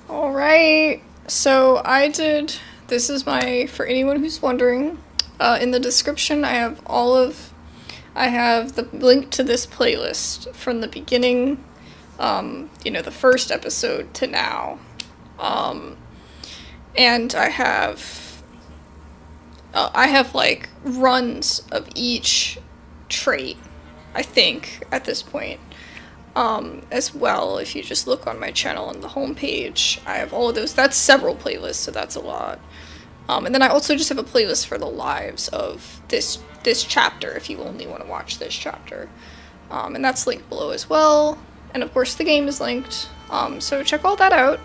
Alright, so this is for anyone who's wondering, in the description I have the link to this playlist from the beginning, the first episode to now. And I have like runs of each trait, I think, at this point. As well, if you just look on my channel on the homepage, I have all of those. That's several playlists, so that's a lot. And then I also just have a playlist for the lives of this chapter, if you only want to watch this chapter. And that's linked below as well. And of course the game is linked, so check all that out.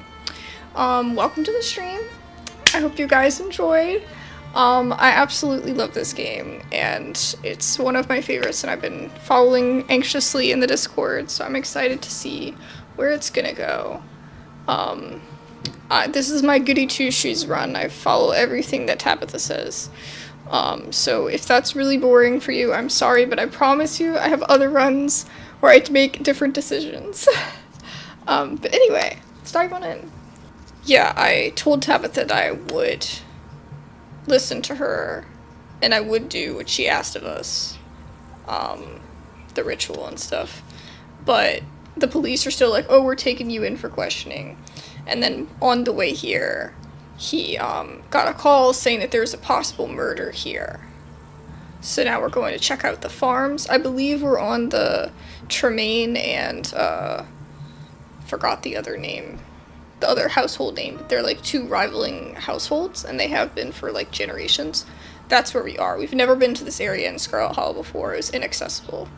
Welcome to the stream. I hope you guys enjoyed. I absolutely love this game, and it's one of my favorites, and I've been following anxiously in the Discord, so I'm excited to see where it's gonna go. This is my goody two-shoes run. I follow everything that Tabitha says. So if that's really boring for you, I'm sorry, but I promise you I have other runs where I make different decisions. But anyway, let's dive on in. Yeah, I told Tabitha that I would listen to her, and I would do what she asked of us, the ritual and stuff, but the police are still like, oh, we're taking you in for questioning. And then on the way here, he got a call saying that there's a possible murder here, so now we're going to check out the farms. I believe we're on the Tremaine and forgot the other name, the other household name. They're like two rivaling households, and they have been for like generations. That's where we are. We've never been to this area in Scarlet Hollow before. It was inaccessible.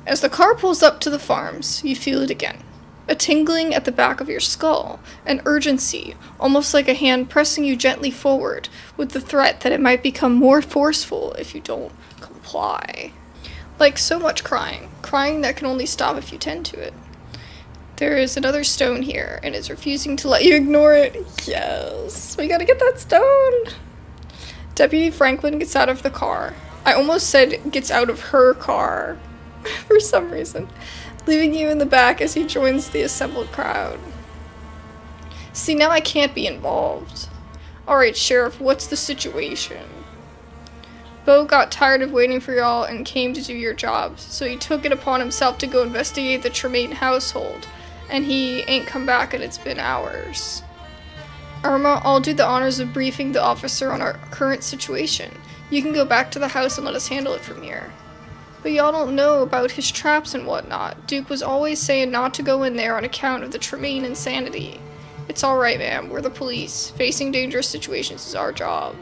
As the car pulls up to the farms, you feel it again. A tingling at the back of your skull, an urgency, almost like a hand pressing you gently forward, with the threat that it might become more forceful if you don't comply. Like so much crying that can only stop if you tend to it. There is another stone here, and it's refusing to let you ignore it. Yes, we gotta get that stone! Deputy Franklin gets out of the car. I almost said gets out of her car, for some reason, leaving you in the back as he joins the assembled crowd. See, now I can't be involved. Alright, Sheriff, what's the situation? Bo got tired of waiting for y'all and came to do your job, so he took it upon himself to go investigate the Tremaine household. And he ain't come back, and it's been hours. Irma, I'll do the honors of briefing the officer on our current situation. You can go back to the house and let us handle it from here. But y'all don't know about his traps and whatnot. Duke was always saying not to go in there on account of the Tremaine insanity. It's alright, ma'am. We're the police. Facing dangerous situations is our job.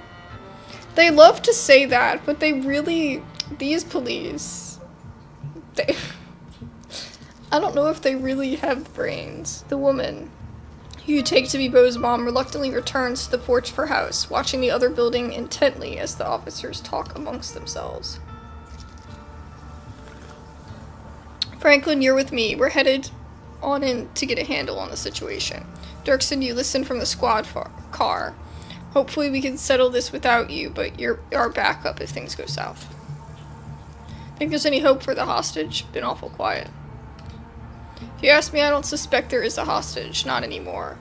They love to say that, but these police, I don't know if they really have brains. The woman, who you take to be Bo's mom, reluctantly returns to the porch of her house, watching the other building intently as the officers talk amongst themselves. Franklin, you're with me. We're headed on in to get a handle on the situation. Dirksen, you listen from the squad car. Hopefully we can settle this without you, but you're our backup if things go south. Think there's any hope for the hostage? Been awful quiet. If you ask me, I don't suspect there is a hostage. Not anymore.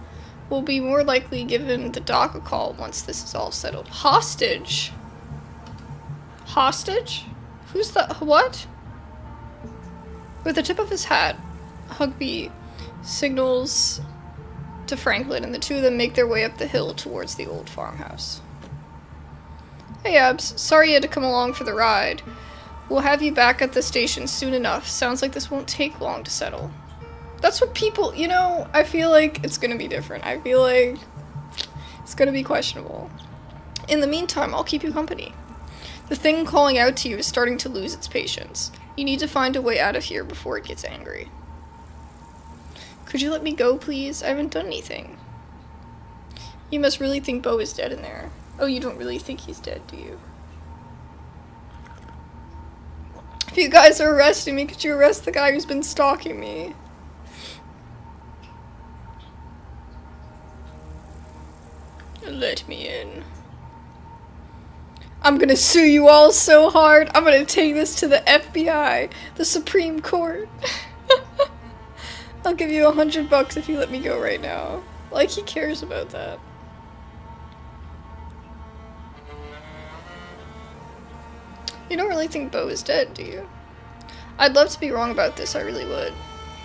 We'll be more likely giving the doc a call once this is all settled. Hostage? Hostage? Who's the... what? With the tip of his hat, Hugby signals to Franklin, and the two of them make their way up the hill towards the old farmhouse. Hey, Abs. Sorry you had to come along for the ride. We'll have you back at the station soon enough. Sounds like this won't take long to settle. That's what people, I feel like it's gonna be different. I feel like it's gonna be questionable. In the meantime, I'll keep you company. The thing calling out to you is starting to lose its patience. You need to find a way out of here before it gets angry. Could you let me go, please? I haven't done anything. You must really think Bo is dead in there. Oh, you don't really think he's dead, do you? If you guys are arresting me, could you arrest the guy who's been stalking me? Let me in. I'm gonna sue you all so hard. I'm gonna take this to the FBI, the Supreme Court. I'll give you $100 if you let me go right now. Like he cares about that. You don't really think Bo is dead, do you? I'd love to be wrong about this, I really would.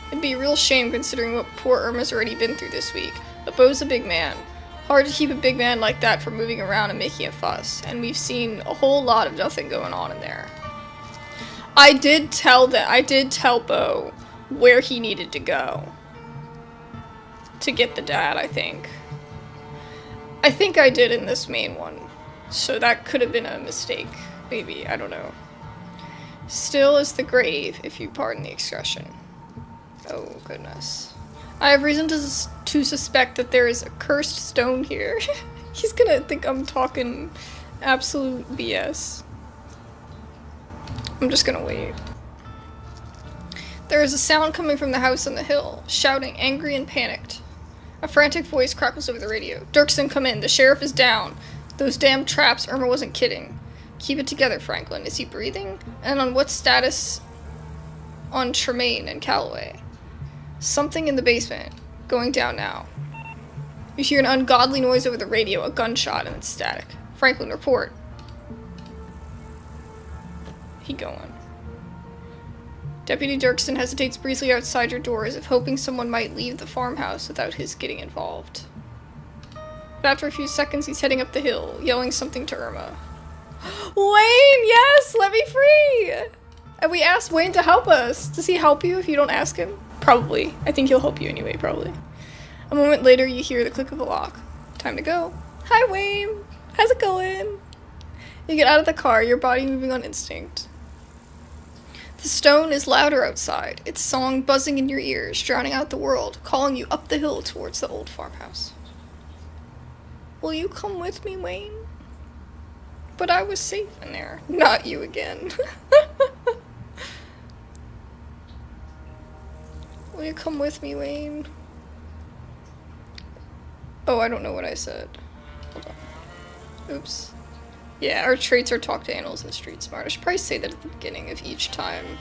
It'd be a real shame considering what poor Irma's already been through this week, but Bo's a big man. Hard to keep a big man like that from moving around and making a fuss, and we've seen a whole lot of nothing going on in there. I did tell Bo where he needed to go to get the dad, I think. I think I did in this main one, so that could have been a mistake, maybe, I don't know. Still is the grave, if you pardon the expression. Oh, goodness. I have reason to suspect that there is a cursed stone here. He's gonna think I'm talking absolute BS. I'm just gonna wait. There is a sound coming from the house on the hill, shouting, angry and panicked. A frantic voice crackles over the radio. Dirksen, come in. The sheriff is down. Those damn traps, Irma wasn't kidding. Keep it together, Franklin. Is he breathing? And on what status on Tremaine and Calloway? Something in the basement. Going down now. You hear an ungodly noise over the radio, a gunshot, and it's static. Franklin, report. He going. Deputy Dirksen hesitates briefly outside your door as if hoping someone might leave the farmhouse without his getting involved. But after a few seconds, he's heading up the hill, yelling something to Irma. Wayne, yes, let me free! And we asked Wayne to help us. Does he help you if you don't ask him? Probably. I think he'll help you anyway, probably. A moment later, you hear the click of a lock. Time to go. Hi, Wayne. How's it going? You get out of the car, your body moving on instinct. The stone is louder outside, its song buzzing in your ears, drowning out the world, calling you up the hill towards the old farmhouse. Will you come with me, Wayne? But I was safe in there. Not you again. Will you come with me, Wayne? Oh, I don't know what I said. Hold on. Oops. Yeah, our traits are talk to animals and street smart. I should probably say that at the beginning of each time.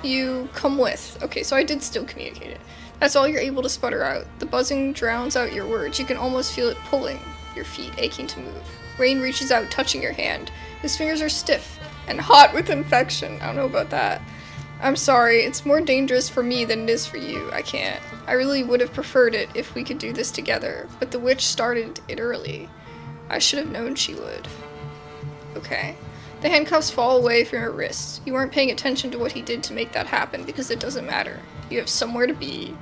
You come with. Okay, so I did still communicate it. That's all you're able to sputter out. The buzzing drowns out your words. You can almost feel it pulling, your feet aching to move. Rain reaches out, touching your hand. His fingers are stiff and hot with infection. I don't know about that. I'm sorry, it's more dangerous for me than it is for you. I can't. I really would have preferred it if we could do this together, but the witch started it early. I should have known she would. Okay. The handcuffs fall away from your wrists. You weren't paying attention to what he did to make that happen because it doesn't matter. You have somewhere to be.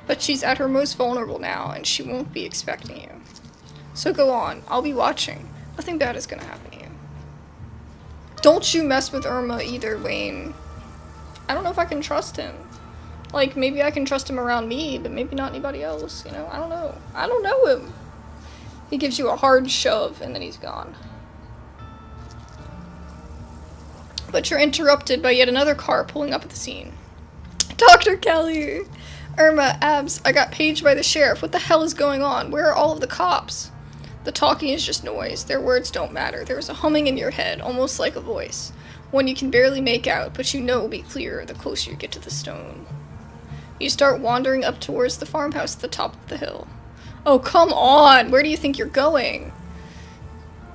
But she's at her most vulnerable now, and she won't be expecting you. So go on. I'll be watching. Nothing bad is gonna happen to you. Don't you mess with Irma either, Wayne. I don't know if I can trust him. Like, maybe I can trust him around me, but maybe not anybody else, you know? I don't know. I don't know him. He gives you a hard shove, and then he's gone. But you're interrupted by yet another car pulling up at the scene. Dr. Kelly! Irma, Abs, I got paged by the sheriff. What the hell is going on? Where are all of the cops? The talking is just noise. Their words don't matter. There is a humming in your head, almost like a voice. One you can barely make out, but you know will be clearer the closer you get to the stone. You start wandering up towards the farmhouse at the top of the hill. Oh, come on! Where do you think you're going?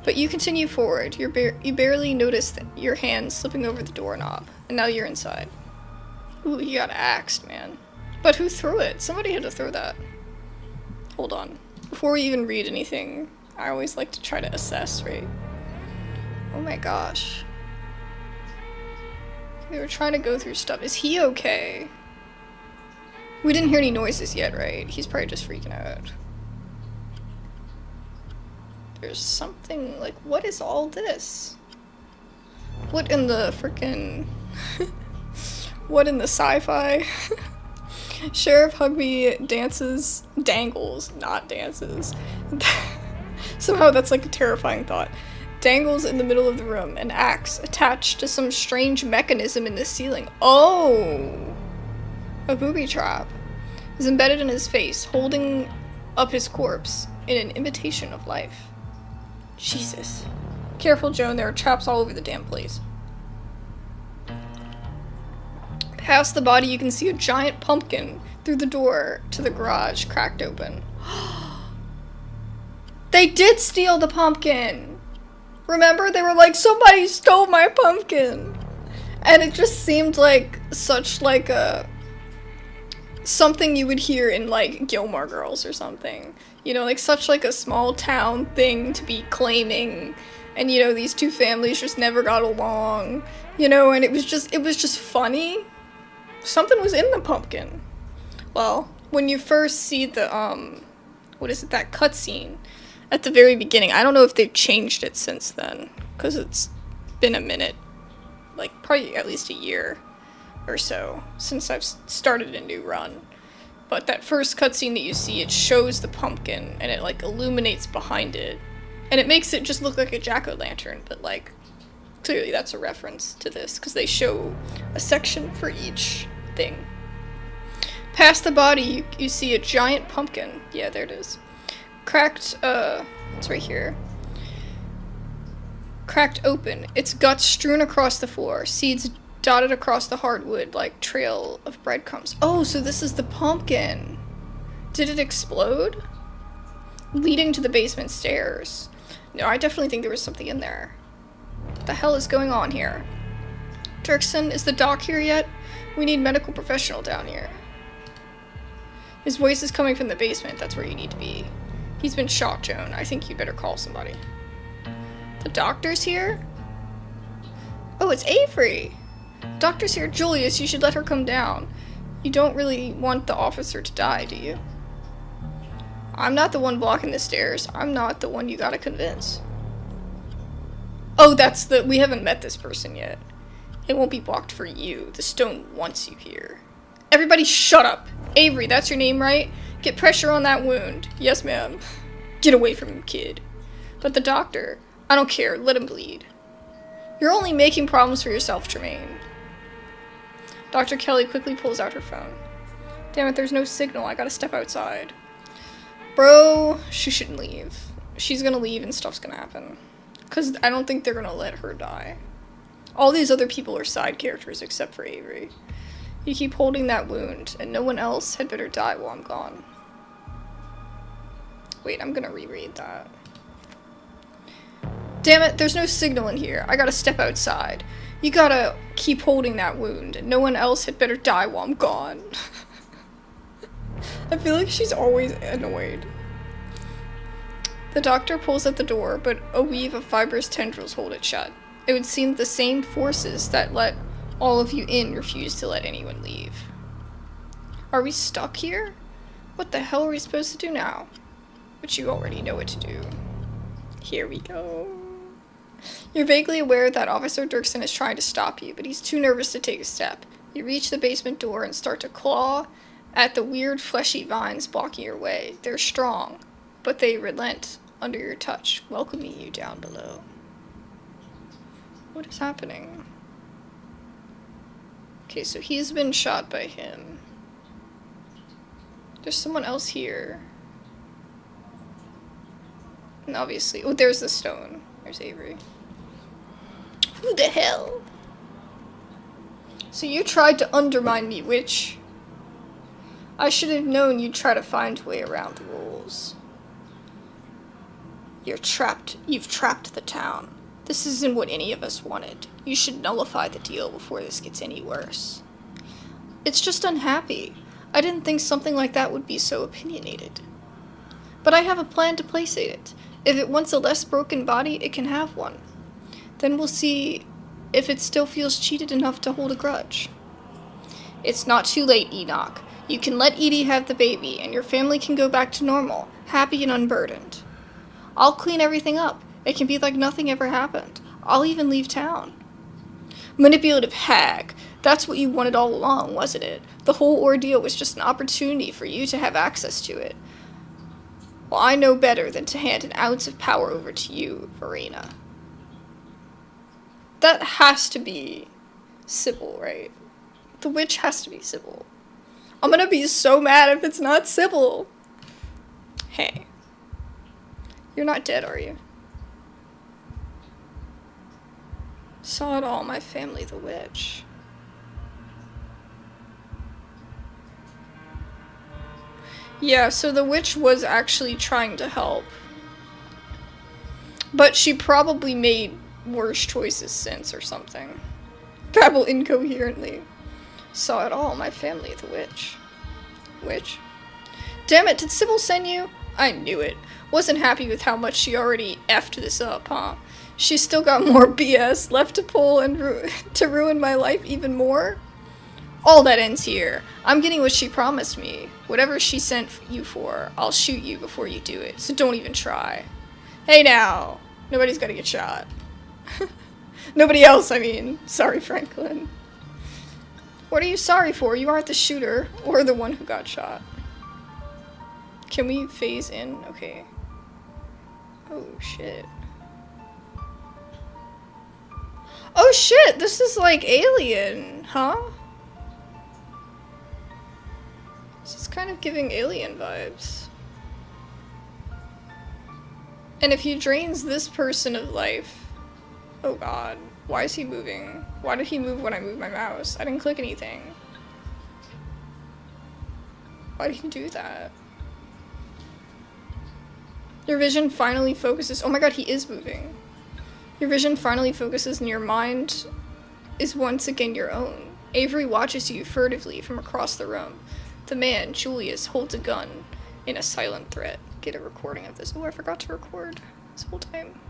But you continue forward. You barely notice your hand slipping over the doorknob, and now you're inside. Ooh, you got axed, man. But who threw it? Somebody had to throw that. Hold on. Before we even read anything, I always like to try to assess, right? Oh my gosh. We were trying to go through stuff. Is he okay? We didn't hear any noises yet, right? He's probably just freaking out. There's something, like, what is all this? What in the frickin'... what in the sci-fi? Sheriff Hugby dangles, not dances. Somehow that's like a terrifying thought. Dangles in the middle of the room, an axe attached to some strange mechanism in the ceiling. Oh! A booby trap is embedded in his face, holding up his corpse in an imitation of life. Jesus. Careful, Joan, there are traps all over the damn place. Past the body, you can see a giant pumpkin through the door to the garage, cracked open. They did steal the pumpkin! Remember? They were like, somebody stole my pumpkin! And it just seemed like such like a... something you would hear in like Gilmore Girls or something. You know, like such like a small town thing to be claiming. And you know, these two families just never got along. You know, and it was just funny. Something was in the pumpkin. Well, when you first see the, what is it, that cutscene at the very beginning, I don't know if they've changed it since then, because it's been a minute, like, probably at least a year or so since I've started a new run. But that first cutscene that you see, it shows the pumpkin, and it, like, illuminates behind it, and it makes it just look like a jack-o'-lantern, but, like, clearly that's a reference to this, because they show a section for each thing. Past the body, you see a giant pumpkin. Yeah, there it is. Cracked, it's right here. Cracked open. Its guts strewn across the floor. Seeds dotted across the hardwood like trail of breadcrumbs. Oh, so this is the pumpkin. Did it explode? Leading to the basement stairs. No, I definitely think there was something in there. What the hell is going on here? Dirksen, is the doc here yet? We need medical professional down here. His voice is coming from the basement. That's where you need to be. He's been shot, Joan. I think you better call somebody. The doctor's here? Oh, it's Avery. Doctor's here. Julius, you should let her come down. You don't really want the officer to die, do you? I'm not the one blocking the stairs. I'm not the one you gotta convince. Oh, that's the... we haven't met this person yet. It won't be blocked for you. The stone wants you here. Everybody shut up! Avery, that's your name, right? Get pressure on that wound. Yes, ma'am. Get away from him, kid. But the doctor... I don't care. Let him bleed. You're only making problems for yourself, Tremaine. Dr. Kelly quickly pulls out her phone. Damn it, there's no signal. I gotta step outside. Bro, she shouldn't leave. She's gonna leave and stuff's gonna happen. Because I don't think they're gonna let her die. All these other people are side characters except for Avery. You keep holding that wound, and no one else had better die while I'm gone. Wait, I'm gonna reread that. Damn it, there's no signal in here. I gotta step outside. You gotta keep holding that wound, and no one else had better die while I'm gone. I feel like she's always annoyed. The doctor pulls at the door, but a weave of fibrous tendrils hold it shut. It would seem the same forces that let all of you in refuse to let anyone leave. Are we stuck here? What the hell are we supposed to do now? But you already know what to do. Here we go. You're vaguely aware that Officer Dirksen is trying to stop you, but he's too nervous to take a step. You reach the basement door and start to claw at the weird fleshy vines blocking your way. They're strong, but they relent under your touch, welcoming you down below. What is happening? Okay, so he's been shot by him. There's someone else here. And obviously... oh, there's the stone. There's Avery. Who the hell? So you tried to undermine me, witch. I should have known you'd try to find a way around the rules. You're trapped. You've trapped the town. This isn't what any of us wanted. You should nullify the deal before this gets any worse. It's just unhappy. I didn't think something like that would be so opinionated. But I have a plan to placate it. If it wants a less broken body, it can have one. Then we'll see if it still feels cheated enough to hold a grudge. It's not too late, Enoch. You can let Edie have the baby, and your family can go back to normal, happy and unburdened. I'll clean everything up. It can be like nothing ever happened. I'll even leave town. Manipulative hag. That's what you wanted all along, wasn't it? The whole ordeal was just an opportunity for you to have access to it. Well, I know better than to hand an ounce of power over to you, Verena. That has to be Sybil, right? The witch has to be Sybil. I'm gonna be so mad if it's not Sybil. Hey. You're not dead, are you? Saw it all, my family, the witch. Yeah, so the witch was actually trying to help. But she probably made worse choices since or something. Babble incoherently. Saw it all, my family, the witch. Witch? Damn it, did Sybil send you? I knew it. Wasn't happy with how much she already effed this up, huh? She's still got more BS left to pull and to ruin my life even more? All that ends here. I'm getting what she promised me. Whatever she sent you for, I'll shoot you before you do it, so don't even try. Hey now! Nobody's gonna get shot. Nobody else, I mean. Sorry, Franklin. What are you sorry for? You aren't the shooter, or the one who got shot. Can we phase in? Okay. Oh, shit. Oh, shit! This is like Alien, huh? This is kind of giving Alien vibes. And if he drains this person of life... Oh god. Why is he moving? Why did he move when I moved my mouse? I didn't click anything. Why did he do that? Your vision finally focuses... Oh my god, he is moving. Your vision finally focuses and your mind is once again your own. Avery watches you furtively from across the room. The man, Julius, holds a gun in a silent threat. Get a recording of this. Oh, I forgot to record this whole time.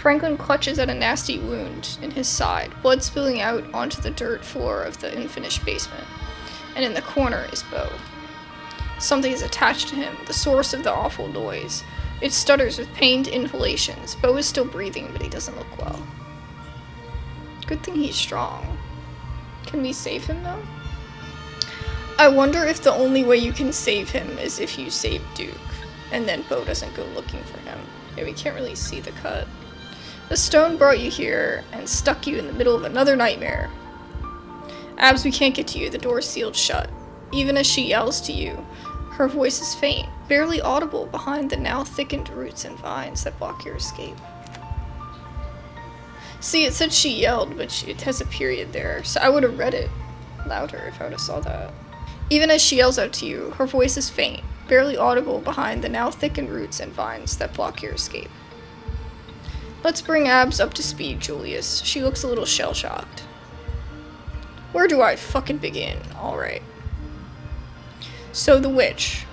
Franklin clutches at a nasty wound in his side, blood spilling out onto the dirt floor of the unfinished basement. And in the corner is Bo. Something is attached to him, the source of the awful noise. It stutters with pained inhalations. Bo is still breathing, but he doesn't look well. Good thing he's strong. Can we save him, though? I wonder if the only way you can save him is if you save Duke, and then Bo doesn't go looking for him. Yeah, we can't really see the cut. The stone brought you here and stuck you in the middle of another nightmare. Abs, we can't get to you. The door's sealed shut. Even as she yells to you, her voice is faint, barely audible behind the now thickened roots and vines that block your escape. See, it said she yelled, but it has a period there, so I would have read it louder if I would have saw that. Even as she yells out to you, her voice is faint, barely audible behind the now thickened roots and vines that block your escape. Let's bring Abs up to speed, Julius. She looks a little shell-shocked. Where do I fucking begin? Alright. So the witch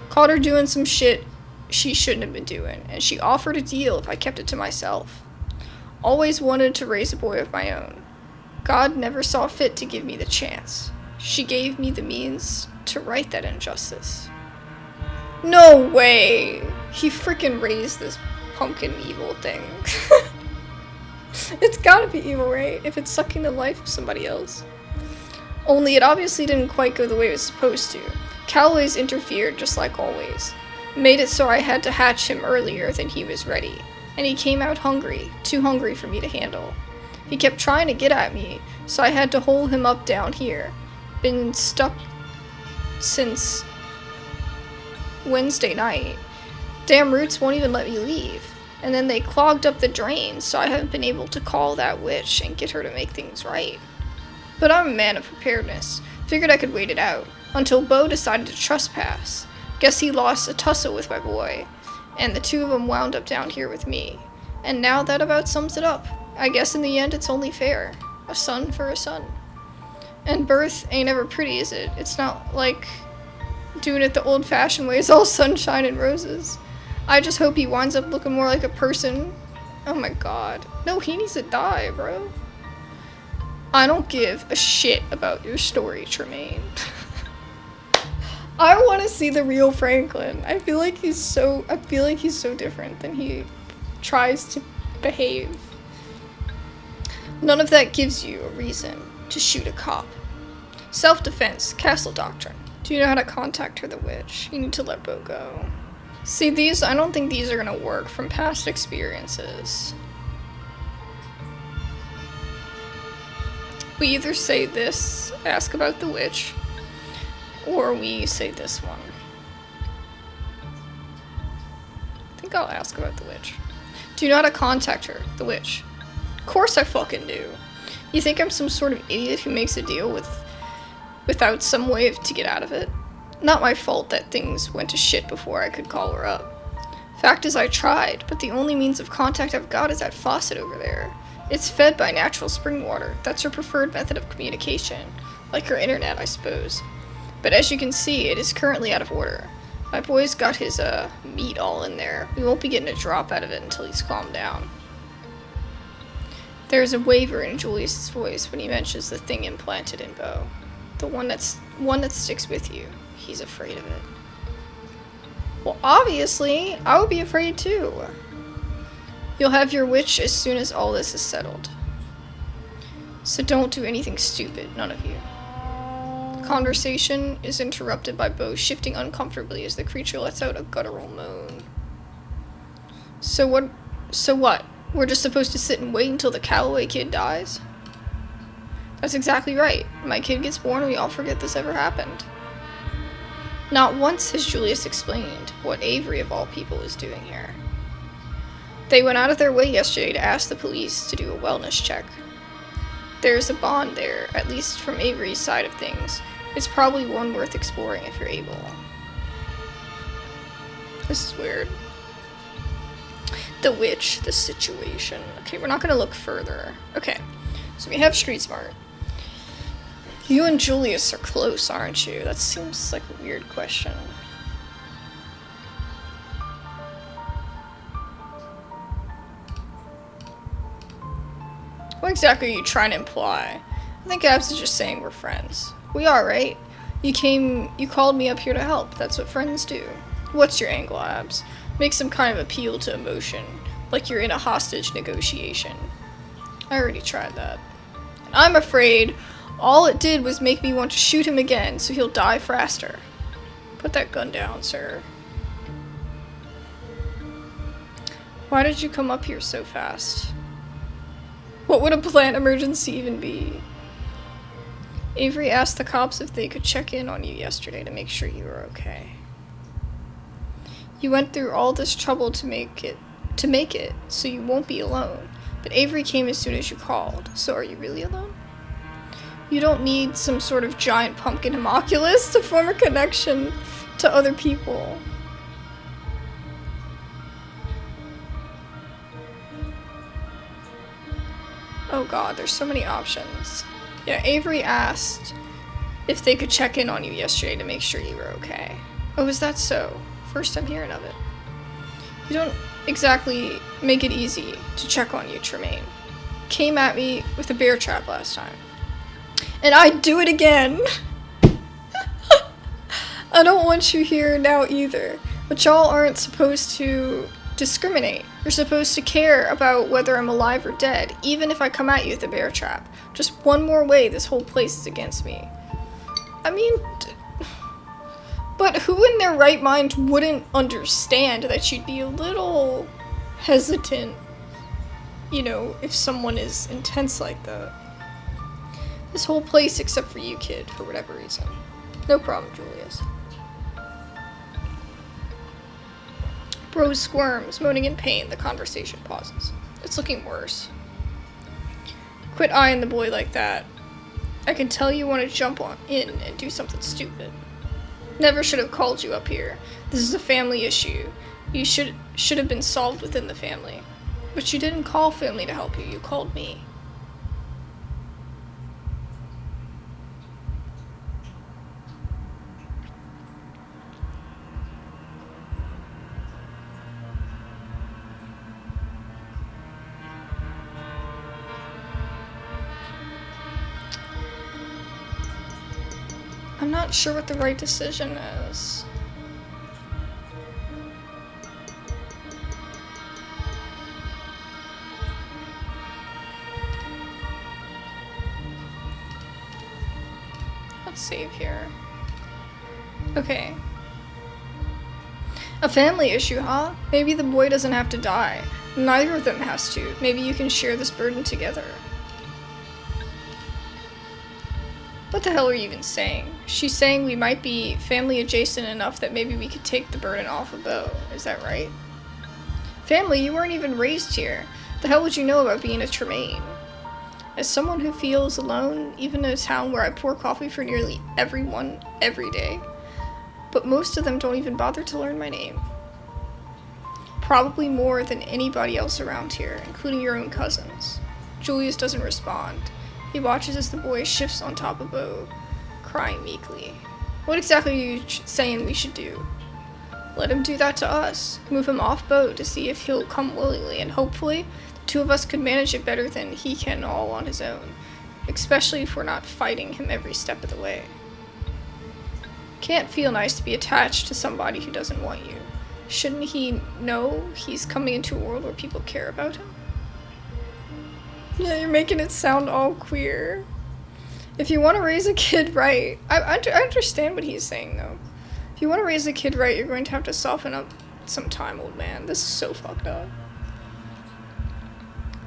caught her doing some shit she shouldn't have been doing, and she offered a deal if I kept it to myself. Always wanted to raise a boy of my own. God never saw fit to give me the chance. She gave me the means to right that injustice. No way! He freaking raised this pumpkin evil thing. It's gotta be evil, right? If it's sucking the life of somebody else. Only it obviously didn't quite go the way it was supposed to. Calloway's interfered just like always. Made it so I had to hatch him earlier than he was ready. And he came out hungry, too hungry for me to handle. He kept trying to get at me, so I had to hold him up down here. Been stuck since Wednesday night. Damn roots won't even let me leave. And then they clogged up the drain, so I haven't been able to call that witch and get her to make things right. But I'm a man of preparedness. Figured I could wait it out, until Bo decided to trespass. Guess he lost a tussle with my boy, and the two of them wound up down here with me. And now that about sums it up. I guess in the end it's only fair. A son for a son. And birth ain't ever pretty, is it? It's not like doing it the old-fashioned way, it's all sunshine and roses. I just hope he winds up looking more like a person. Oh my god. No, he needs to die, bro. I don't give a shit about your story, Tremaine. I want to see the real Franklin. I feel like he's so different than he tries to behave. None of that gives you a reason to shoot a cop. Self-defense, castle doctrine. Do you know how to contact her, the witch? You need to let Bo go. See, I don't think these are gonna work from past experiences. We either say this, ask about the witch, or we say this one. I think I'll ask about the witch. Do you know how to contact her, the witch? Of course I fucking do. You think I'm some sort of idiot who makes a deal without some way to get out of it? Not my fault that things went to shit before I could call her up. Fact is, I tried, but the only means of contact I've got is that faucet over there. It's fed by natural spring water. That's her preferred method of communication. Like her internet, I suppose. But as you can see, it is currently out of order. My boy's got his, meat all in there. We won't be getting a drop out of it until he's calmed down. There's a waver in Julius's voice when he mentions the thing implanted in Bo. The one that sticks with you. He's afraid of it. Well, obviously, I would be afraid too. You'll have your wish as soon as all this is settled. So don't do anything stupid, none of you. The conversation is interrupted by Bo shifting uncomfortably as the creature lets out a guttural moan. So what? We're just supposed to sit and wait until the Calloway kid dies? That's exactly right. My kid gets born and we all forget this ever happened. Not once has Julius explained what Avery of all people is doing here. They went out of their way yesterday to ask the police to do a wellness check. There's a bond there, at least from Avery's side of things. It's probably one worth exploring if you're able. This is weird. The witch, the situation. Okay, we're not gonna look further. Okay, so we have Street Smart. You and Julius are close, aren't you? That seems like a weird question. What exactly are you trying to imply? I think Abs is just saying we're friends. We are, right? You called me up here to help. That's what friends do. What's your angle, Abs? Make some kind of appeal to emotion, like you're in a hostage negotiation. I already tried that. And I'm afraid all it did was make me want to shoot him again so he'll die faster. Put that gun down, sir. Why did you come up here so fast? What would a planned emergency even be? Avery asked the cops if they could check in on you yesterday to make sure you were okay. You went through all this trouble to make it, so you won't be alone. But Avery came as soon as you called, so are you really alone? You don't need some sort of giant pumpkin homunculus to form a connection to other people. Oh god, there's so many options. Yeah, Avery asked if they could check in on you yesterday to make sure you were okay. Oh, is that so? First time hearing of it. You don't exactly make it easy to check on you, Tremaine. Came at me with a bear trap last time. And I'd do it again! I don't want you here now either. But y'all aren't supposed to discriminate. You're supposed to care about whether I'm alive or dead, even if I come at you with a bear trap. Just one more way this whole place is against me. I mean, but who in their right mind wouldn't understand that you'd be a little hesitant, you know, if someone is intense like that? This whole place except for you, kid, for whatever reason. No problem, Julius. Rose squirms, moaning in pain. The conversation pauses. It's looking worse. Quit eyeing the boy like that. I can tell you want to jump in and do something stupid. Never should have called you up here. This is a family issue. You should have been solved within the family. But you didn't call family to help you. You called me. I'm not sure what the right decision is. Let's save here. Okay. A family issue, huh? Maybe the boy doesn't have to die. Neither of them has to. Maybe you can share this burden together. What the hell are you even saying? She's saying we might be family adjacent enough that maybe we could take the burden off of Bo. Is that right? Family? You weren't even raised here. The hell would you know about being a Tremaine? As someone who feels alone, even in a town where I pour coffee for nearly everyone every day, but most of them don't even bother to learn my name. Probably more than anybody else around here, including your own cousins. Julius doesn't respond. He watches as the boy shifts on top of Bo, crying meekly. What exactly are you saying we should do? Let him do that to us. Move him off Bo to see if he'll come willingly, and hopefully, the two of us could manage it better than he can all on his own. Especially if we're not fighting him every step of the way. Can't feel nice to be attached to somebody who doesn't want you. Shouldn't he know he's coming into a world where people care about him? Yeah, you're making it sound all queer. If you want to raise a kid right... I understand what he's saying, though. If you want to raise a kid right, you're going to have to soften up sometime, old man. This is so fucked up.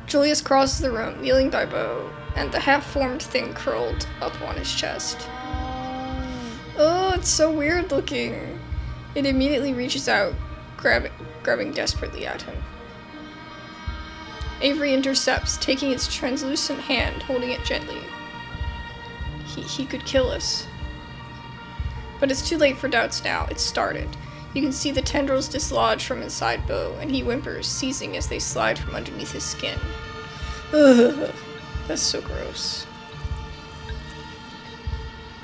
Julius crosses the room, kneeling by Bo, and the half-formed thing curled up on his chest. Oh, it's so weird looking. It immediately reaches out, grabbing desperately at him. Avery intercepts, taking its translucent hand, holding it gently. He could kill us. But it's too late for doubts now. It's started. You can see the tendrils dislodge from inside Bo, and he whimpers, seizing as they slide from underneath his skin. Ugh, that's so gross.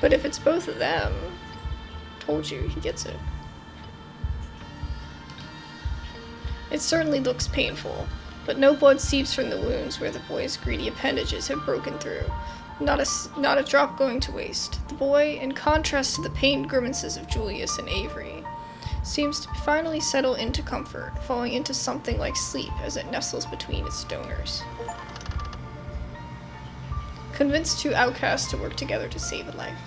But if it's both of them, told you, he gets it. It certainly looks painful, but no blood seeps from the wounds where the boy's greedy appendages have broken through. Not a drop going to waste. The boy, in contrast to the pained grimaces of Julius and Avery, seems to finally settle into comfort, falling into something like sleep as it nestles between its donors. Convince two outcasts to work together to save a life.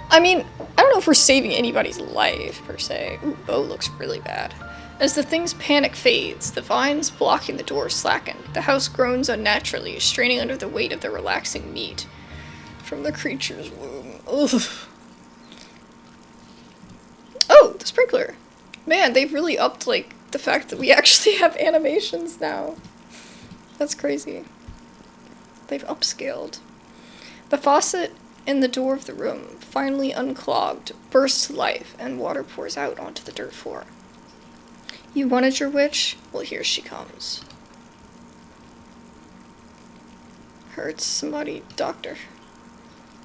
I mean, I don't know if we're saving anybody's life, per se. Ooh, Bo looks really bad. As the thing's panic fades, the vines blocking the door slacken. The house groans unnaturally, straining under the weight of the relaxing meat from the creature's womb. Ugh. Oh, the sprinkler. Man, they've really upped, like, the fact that we actually have animations now. That's crazy. They've upscaled. The faucet in the door of the room, finally unclogged, bursts to life, and water pours out onto the dirt floor. You wanted your witch? Well, here she comes. Hurts somebody, doctor.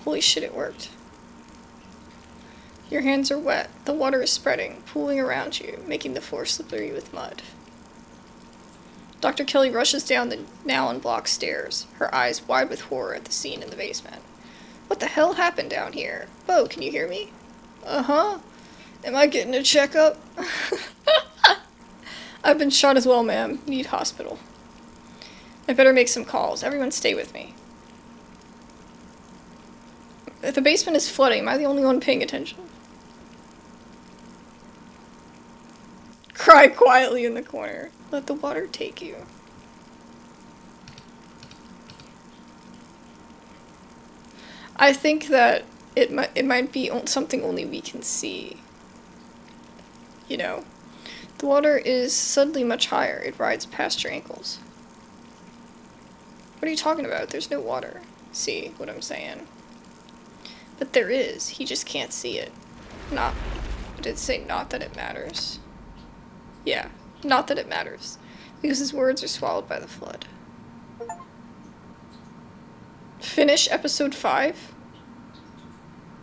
Holy shit, it worked. Your hands are wet. The water is spreading, pooling around you, making the floor slippery with mud. Dr. Kelly rushes down the now unblocked stairs, her eyes wide with horror at the scene in the basement. What the hell happened down here? Bo, can you hear me? Uh-huh. Am I getting a checkup? I've been shot as well, ma'am. Need hospital. I better make some calls. Everyone stay with me. If the basement is flooding, am I the only one paying attention? Cry quietly in the corner. Let the water take you. I think that it might be something only we can see. You know? The water is suddenly much higher. It rides past your ankles. What are you talking about? There's no water. See what I'm saying? But there is. He just can't see it. Not... Did it say not that it matters? Yeah, not that it matters. Because his words are swallowed by the flood. Finish episode 5?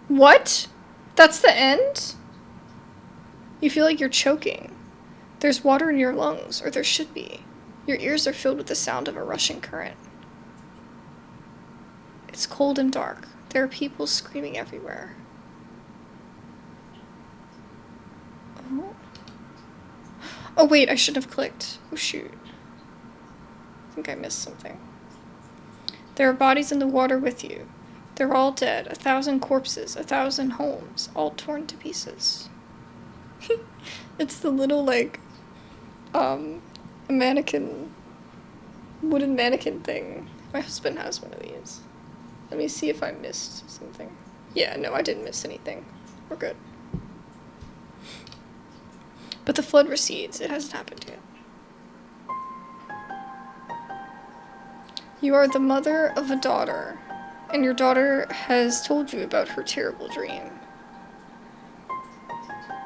What? That's the end? You feel like you're choking. There's water in your lungs, or there should be. Your ears are filled with the sound of a rushing current. It's cold and dark. There are people screaming everywhere. Oh. Oh wait, I shouldn't have clicked. Oh shoot. I think I missed something. There are bodies in the water with you. They're all dead. 1,000 corpses, 1,000 homes, all torn to pieces. It's the little, like, mannequin, wooden mannequin thing. My husband has one of these. Let me see if I missed something. Yeah, no, I didn't miss anything. We're good. But the flood recedes. It hasn't happened yet. You are the mother of a daughter, and your daughter has told you about her terrible dream.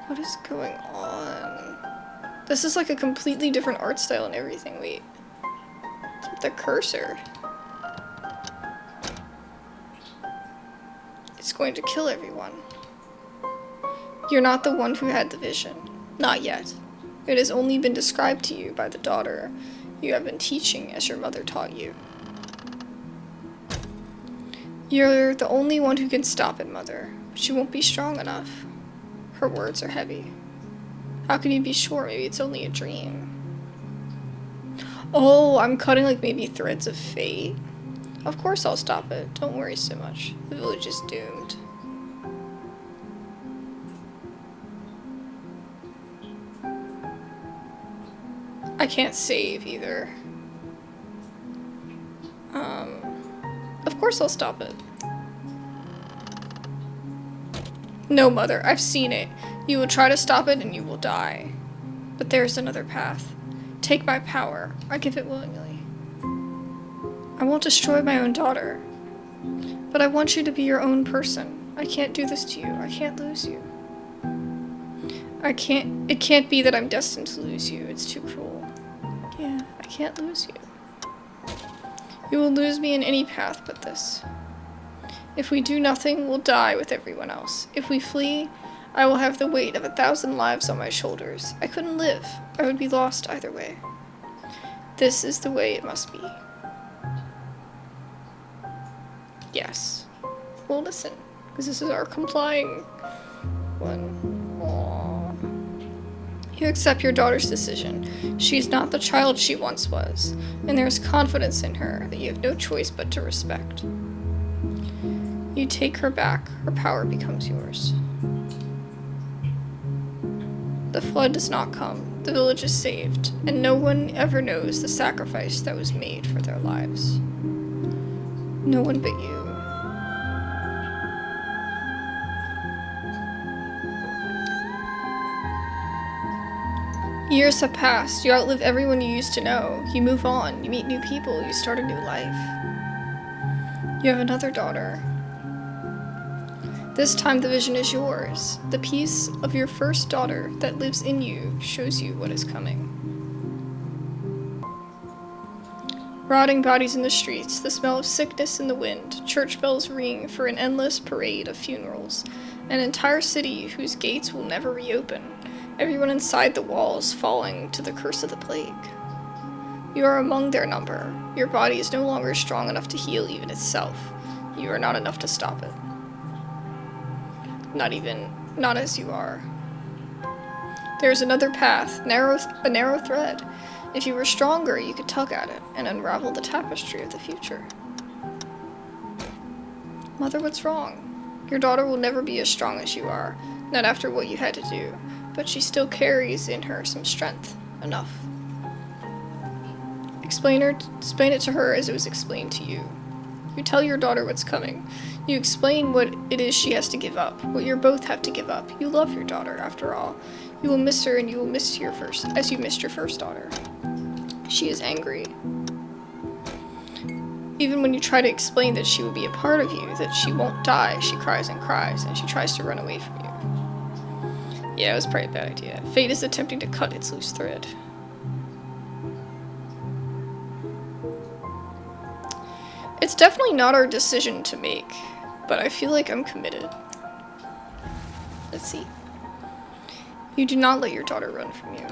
What is going on? This is like a completely different art style and everything. Wait. Look at the cursor. It's going to kill everyone. You're not the one who had the vision. Not yet. It has only been described to you by the daughter you have been teaching as your mother taught you. You're the only one who can stop it, Mother. She won't be strong enough. Her words are heavy. How can you be sure? Maybe it's only a dream. Oh, I'm cutting like maybe threads of fate. Of course I'll stop it. Don't worry so much. The village is doomed. I can't save either. Of course I'll stop it. No, Mother, I've seen it. You will try to stop it and you will die. But there's another path. Take my power. I give it willingly. I won't destroy my own daughter. But I want you to be your own person. I can't do this to you. I can't lose you. It can't be that I'm destined to lose you. It's too cruel. Yeah, I can't lose you. You will lose me in any path but this. If we do nothing, we'll die with everyone else. If we flee, I will have the weight of 1,000 lives on my shoulders. I couldn't live. I would be lost either way. This is the way it must be. Yes. We'll listen, because this is our complying one. Aww. You accept your daughter's decision. She's not the child she once was, and there's confidence in her that you have no choice but to respect. You take her back, her power becomes yours. The flood does not come, the village is saved, and no one ever knows the sacrifice that was made for their lives. No one but you. Years have passed. You outlive everyone you used to know. You move on. You meet new people. You start a new life. You have another daughter. This time the vision is yours. The piece of your first daughter that lives in you shows you what is coming. Rotting bodies in the streets, the smell of sickness in the wind, church bells ring for an endless parade of funerals, an entire city whose gates will never reopen. Everyone inside the walls falling to the curse of the plague. You are among their number. Your body is no longer strong enough to heal even itself. You are not enough to stop it. Not as you are. There is another path, a narrow thread. If you were stronger, you could tug at it and unravel the tapestry of the future. Mother, what's wrong? Your daughter will never be as strong as you are, not after what you had to do. But she still carries in her some strength. Enough. Explain it to her as it was explained to you. You tell your daughter what's coming. You explain what it is she has to give up, what you both have to give up. You love your daughter, after all. You will miss her and you will miss as you missed your first daughter. She is angry. Even when you try to explain that she will be a part of you, that she won't die, she cries and cries, and she tries to run away from you. Yeah, it was probably a bad idea. Fate is attempting to cut its loose thread. It's definitely not our decision to make, but I feel like I'm committed. Let's see. You do not let your daughter run from you.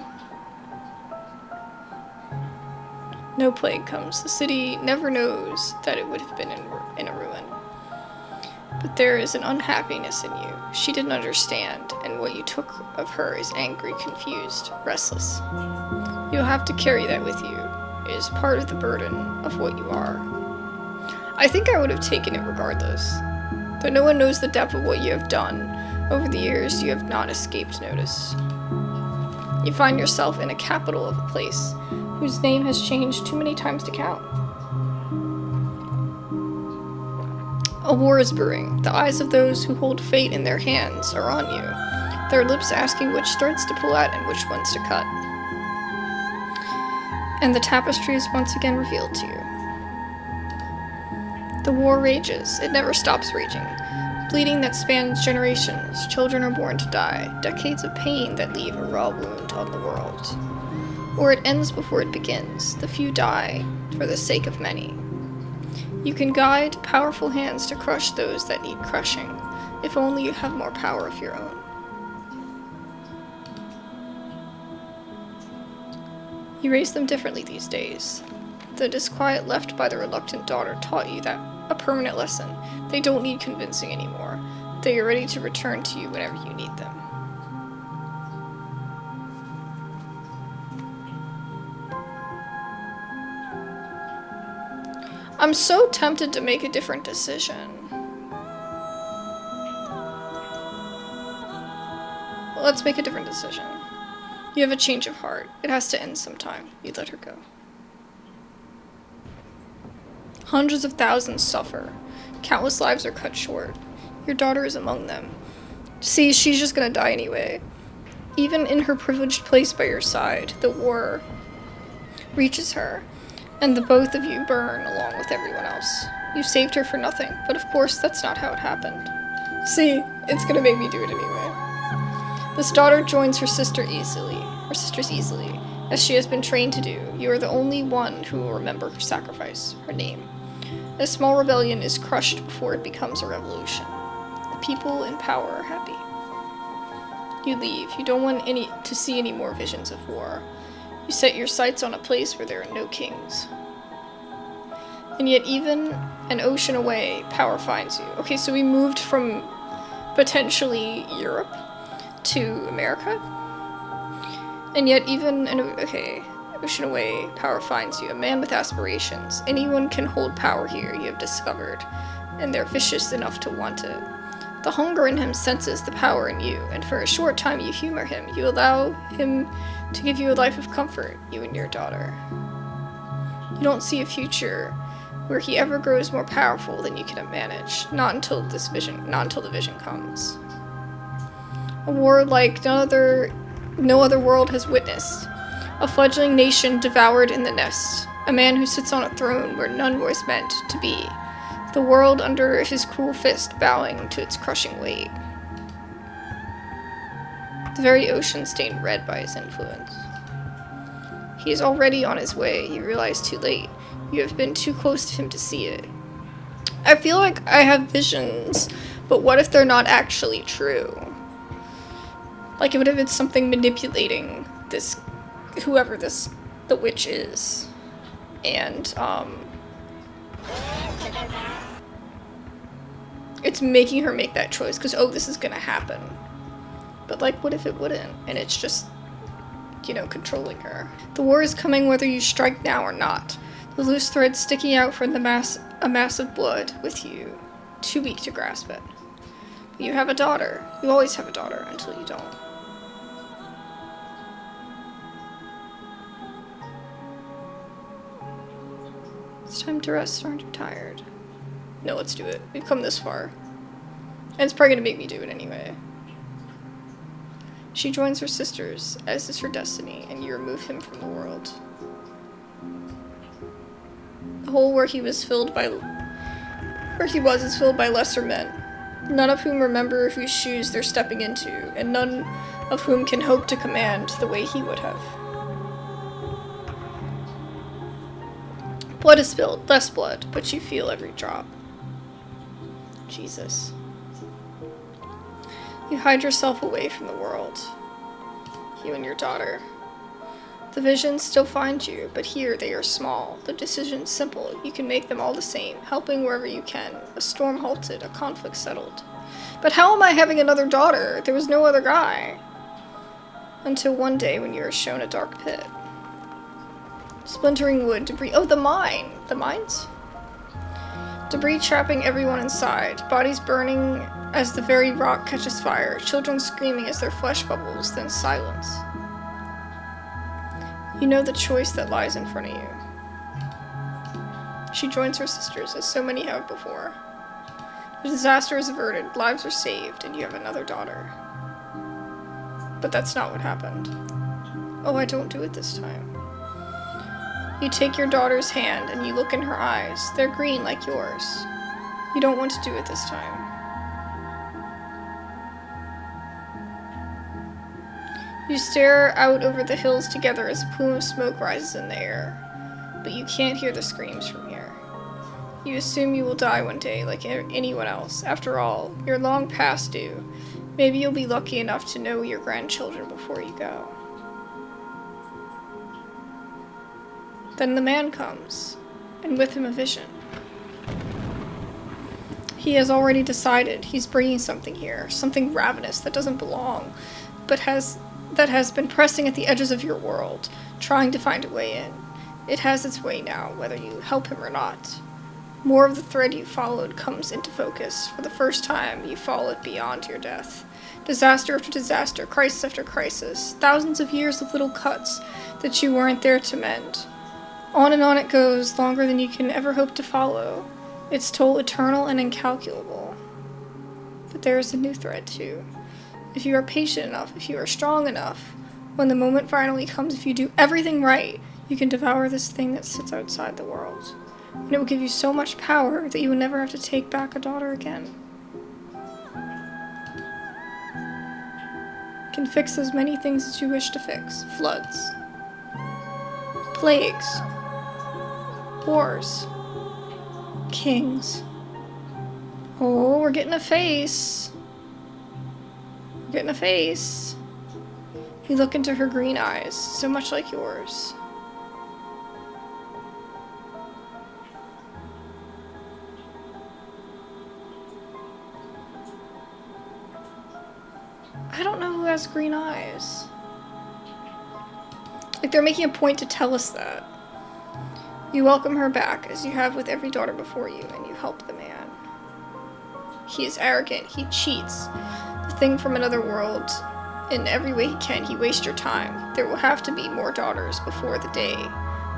No plague comes. The city never knows that it would have been in a ruin. But there is an unhappiness in you. She didn't understand, and what you took of her is angry, confused, restless. You'll have to carry that with you. It is part of the burden of what you are. I think I would have taken it regardless. Though no one knows the depth of what you have done, over the years you have not escaped notice. You find yourself in a capital of a place whose name has changed too many times to count. A war is brewing. The eyes of those who hold fate in their hands are on you, their lips asking which threads to pull at and which ones to cut. And the tapestry is once again revealed to you. The war rages. It never stops raging. Bleeding that spans generations, children are born to die, decades of pain that leave a raw wound on the world. Or it ends before it begins, the few die for the sake of many. You can guide powerful hands to crush those that need crushing, if only you have more power of your own. You raise them differently these days. The disquiet left by the reluctant daughter taught you that a permanent lesson. They don't need convincing anymore. They are ready to return to you whenever you need them. I'm so tempted to make a different decision. Let's make a different decision. You have a change of heart. It has to end sometime. You let her go. Hundreds of thousands suffer. Countless lives are cut short. Your daughter is among them. See, she's just gonna die anyway. Even in her privileged place by your side, the war reaches her, and the both of you burn along with everyone else. You saved her for nothing, but of course that's not how it happened. See, it's gonna make me do it anyway. This daughter joins her sisters easily, as she has been trained to do. You are the only one who will remember her sacrifice, her name. A small rebellion is crushed before it becomes a revolution. The people in power are happy. You leave. You don't want to see any more visions of war. You set your sights on a place where there are no kings. And yet even an ocean away, power finds you. Okay, so we moved from potentially Europe to America. And yet even ocean away, power finds you. A man with aspirations. Anyone can hold power here, you have discovered. And they're vicious enough to want it. The hunger in him senses the power in you, and for a short time you humor him. You allow him to give you a life of comfort, you and your daughter. You don't see a future where he ever grows more powerful than you can manage. Not until the vision comes. A war like no other world has witnessed. A fledgling nation devoured in the nest. A man who sits on a throne where none was meant to be. The world under his cruel fist bowing to its crushing weight. The very ocean stained red by his influence. He is already on his way. You realize too late. You have been too close to him to see it. I feel like I have visions, but what if they're not actually true? Like, what if it's something manipulating this, whoever the witch is, and, it's making her make that choice, because, oh, this is gonna happen. But, like, what if it wouldn't, and it's just, controlling her? The war is coming whether you strike now or not. The loose thread sticking out from a mass of blood with you, too weak to grasp it. But you have a daughter. You always have a daughter until you don't. It's time to rest. Aren't you tired? No, let's do it. We've come this far. And it's probably gonna make me do it anyway. She joins her sisters, as is her destiny, and you remove him from the world. The hole where he was is filled by lesser men, none of whom remember whose shoes they're stepping into, and none of whom can hope to command the way he would have. Blood is spilled, less blood, but you feel every drop. Jesus. You hide yourself away from the world. You and your daughter. The visions still find you, but here they are small. The decision's simple. You can make them all the same, helping wherever you can. A storm halted, a conflict settled. But how am I having another daughter? There was no other guy. Until one day when you are shown a dark pit. Splintering wood, debris. Oh, the mine! The mines? Debris trapping everyone inside. Bodies burning as the very rock catches fire. Children screaming as their flesh bubbles, then silence. You know the choice that lies in front of you. She joins her sisters, as so many have before. The disaster is averted, lives are saved, and you have another daughter. But that's not what happened. Oh, I don't do it this time. You take your daughter's hand and you look in her eyes. They're green like yours. You don't want to do it this time. You stare out over the hills together as a plume of smoke rises in the air, but you can't hear the screams from here. You assume you will die one day like anyone else. After all, you're long past due. Maybe you'll be lucky enough to know your grandchildren before you go. Then the man comes, and with him a vision. He has already decided he's bringing something here, something ravenous that doesn't belong, but that has been pressing at the edges of your world, trying to find a way in. It has its way now, whether you help him or not. More of the thread you followed comes into focus. For the first time, you follow it beyond your death. Disaster after disaster, crisis after crisis, thousands of years of little cuts that you weren't there to mend. On and on it goes, longer than you can ever hope to follow. Its toll eternal and incalculable. But there is a new thread, too. If you are patient enough, if you are strong enough, when the moment finally comes, if you do everything right, you can devour this thing that sits outside the world. And it will give you so much power that you will never have to take back a daughter again. Can fix as many things as you wish to fix. Floods. Plagues. Wars. Kings. Oh, we're getting a face. We're getting a face. You look into her green eyes, so much like yours. I don't know who has green eyes. Like, they're making a point to tell us that. You welcome her back, as you have with every daughter before you, and you help the man. He is arrogant. He cheats. The thing from another world. In every way he can, he wastes your time. There will have to be more daughters before the day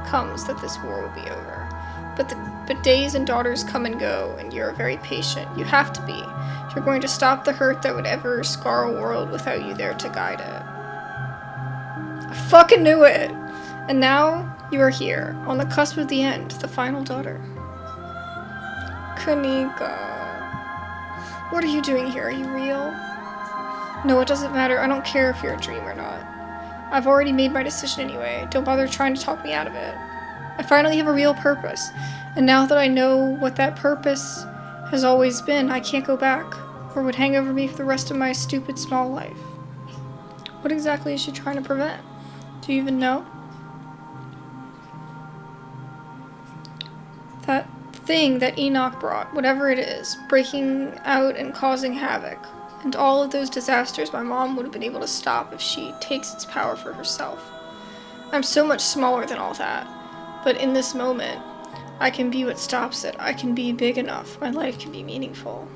comes that this war will be over. But days and daughters come and go, and you're very patient. You have to be. You're going to stop the hurt that would ever scar a world without you there to guide it. I fucking knew it! And now, you are here, on the cusp of the end, the final daughter. Kaneeka. What are you doing here? Are you real? No, it doesn't matter. I don't care if you're a dream or not. I've already made my decision anyway. Don't bother trying to talk me out of it. I finally have a real purpose. And now that I know what that purpose has always been, I can't go back, or would hang over me for the rest of my stupid small life. What exactly is she trying to prevent? Do you even know? That thing that Enoch brought, whatever it is, breaking out and causing havoc, and all of those disasters my mom would have been able to stop if she takes its power for herself. I'm so much smaller than all that, but in this moment, I can be what stops it. I can be big enough. My life can be meaningful.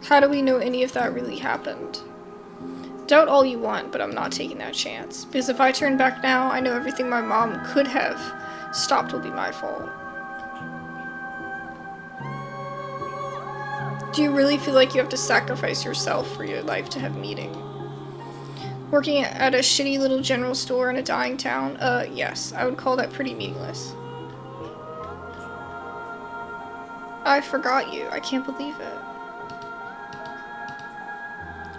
How do we know any of that really happened? Doubt all you want, but I'm not taking that chance. Because if I turn back now, I know everything my mom could have stopped will be my fault. Do you really feel like you have to sacrifice yourself for your life to have meaning? Working at a shitty little general store in a dying town? Yes, I would call that pretty meaningless. I forgot you. I can't believe it.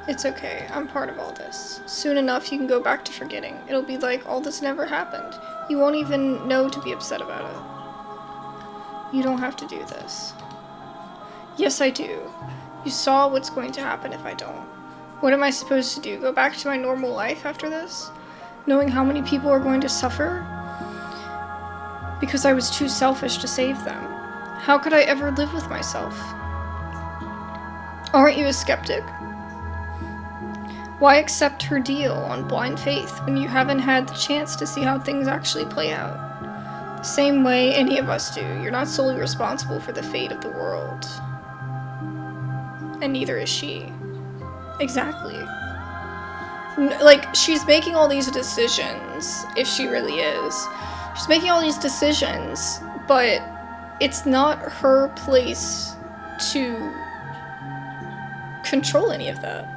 It's okay. I'm part of all this. Soon enough, you can go back to forgetting. It'll be like all this never happened. You won't even know to be upset about it. You don't have to do this. Yes, I do. You saw what's going to happen if I don't. What am I supposed to do? Go back to my normal life after this? Knowing how many people are going to suffer? Because I was too selfish to save them. How could I ever live with myself? Aren't you a skeptic? Why accept her deal on blind faith when you haven't had the chance to see how things actually play out? The same way any of us do. You're not solely responsible for the fate of the world. And neither is she. Exactly. Like, she's making all these decisions, if she really is. She's making all these decisions, but it's not her place to control any of that.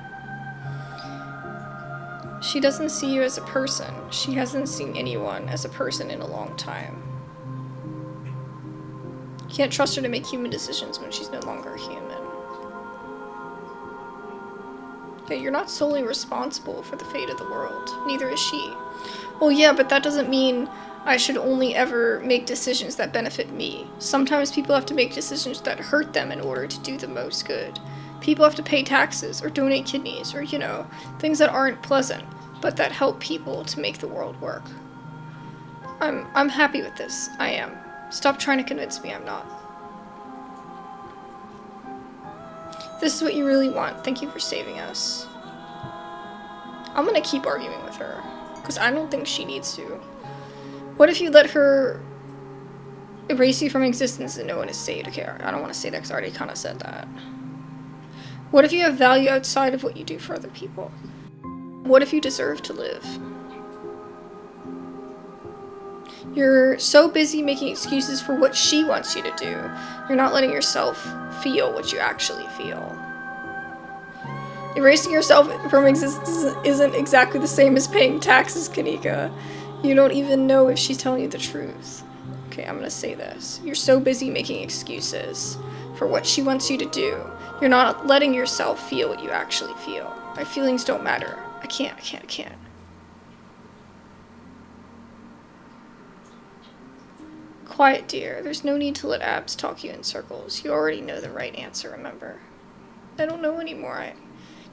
She doesn't see you as a person. She hasn't seen anyone as a person in a long time. You can't trust her to make human decisions when she's no longer a human. Yeah, you're not solely responsible for the fate of the world. Neither is she. Well, yeah, but that doesn't mean I should only ever make decisions that benefit me. Sometimes people have to make decisions that hurt them in order to do the most good. People have to pay taxes, or donate kidneys, or, you know, things that aren't pleasant, but that help people to make the world work. I'm happy with this. I am. Stop trying to convince me I'm not. This is what you really want. Thank you for saving us. I'm gonna keep arguing with her, because I don't think she needs to. What if you let her erase you from existence and no one is saved? Okay, I don't want to say that because I already kind of said that. What if you have value outside of what you do for other people? What if you deserve to live? You're so busy making excuses for what she wants you to do, you're not letting yourself feel what you actually feel. Erasing yourself from existence isn't exactly the same as paying taxes, Kaneeka. You don't even know if she's telling you the truth. Okay, I'm gonna say this. You're so busy making excuses for what she wants you to do, you're not letting yourself feel what you actually feel. My feelings don't matter. I can't. Quiet, dear. There's no need to let Abs talk you in circles. You already know the right answer, remember? I don't know anymore.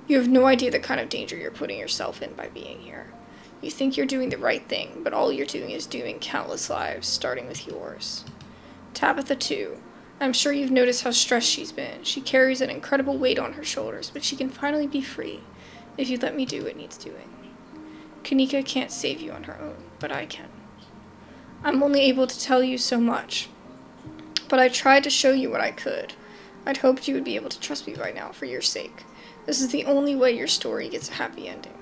You have no idea the kind of danger you're putting yourself in by being here. You think you're doing the right thing, but all you're doing is dooming countless lives, starting with yours. Tabitha, too. I'm sure you've noticed how stressed she's been. She carries an incredible weight on her shoulders, but she can finally be free if you let me do what needs doing. Kaneeka can't save you on her own, but I can. I'm only able to tell you so much, but I tried to show you what I could. I'd hoped you would be able to trust me by now for your sake. This is the only way your story gets a happy ending.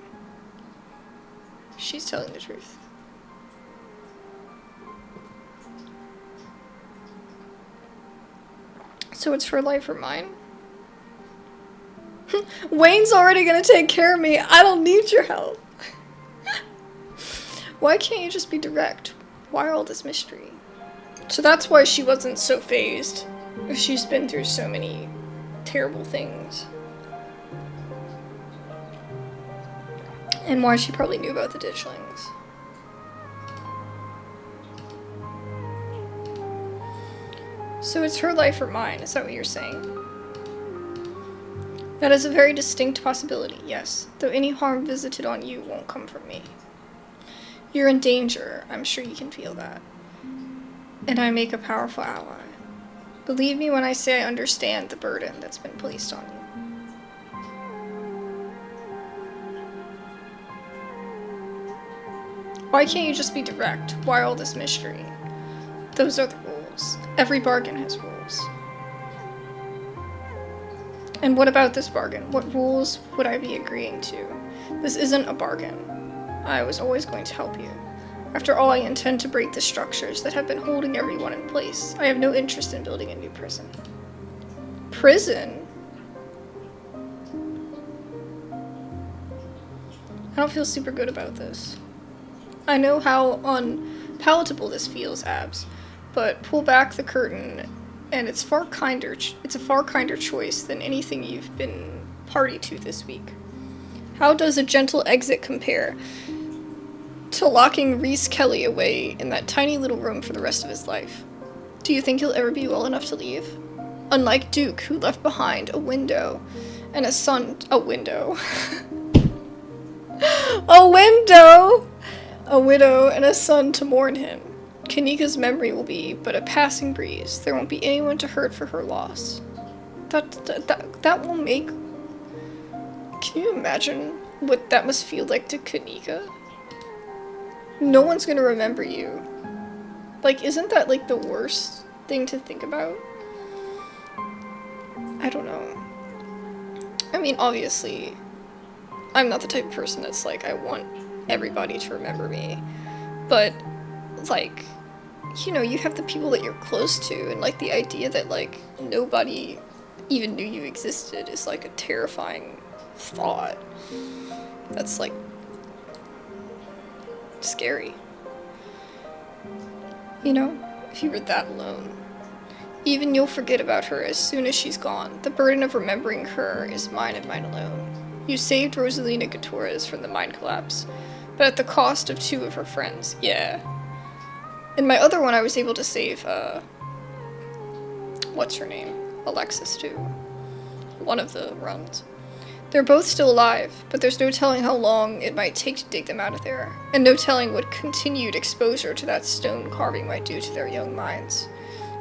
She's telling the truth. So it's her life or mine? Wayne's already gonna take care of me. I don't need your help. Why can't you just be direct? Why all this mystery? So that's why she wasn't so fazed. She's been through so many terrible things. And why she probably knew about the ditchlings. So it's her life or mine, is that what you're saying? That is a very distinct possibility, yes, though any harm visited on you won't come from me. You're in danger, I'm sure you can feel that. And I make a powerful ally. Believe me when I say I understand the burden that's been placed on you. Why can't you just be direct? Why all this mystery? Those are the rules. Every bargain has rules. And what about this bargain? What rules would I be agreeing to? This isn't a bargain. I was always going to help you. After all, I intend to break the structures that have been holding everyone in place. I have no interest in building a new prison. Prison? I don't feel super good about this. I know how unpalatable this feels, Abs, but pull back the curtain and it's a far kinder choice than anything you've been party to this week. How does a gentle exit compare to locking Reese Kelly away in that tiny little room for the rest of his life? Do you think he'll ever be well enough to leave? Unlike Duke, who left behind a window and a son- a window. A window! A widow and a son to mourn him. Kaneeka's memory will be but a passing breeze. There won't be anyone to hurt for her loss. That will make... Can you imagine what that must feel like to Kaneeka? No one's gonna remember you. Like, isn't that, like, the worst thing to think about? I don't know. I mean, obviously, I'm not the type of person that's like, I want everybody to remember me. But, like, you know, you have the people that you're close to, and, like, the idea that, like, nobody even knew you existed is, like, a terrifying thought. That's, like, scary. You know, if you were that alone. Even you'll forget about her as soon as she's gone. The burden of remembering her is mine and mine alone. You saved Rosalina Gutierrez from the mine collapse, but at the cost of 2 of her friends. Yeah. In my other one, I was able to save, what's her name? Alexis, too. One of the runs. They're both still alive, but there's no telling how long it might take to dig them out of there, and no telling what continued exposure to that stone carving might do to their young minds.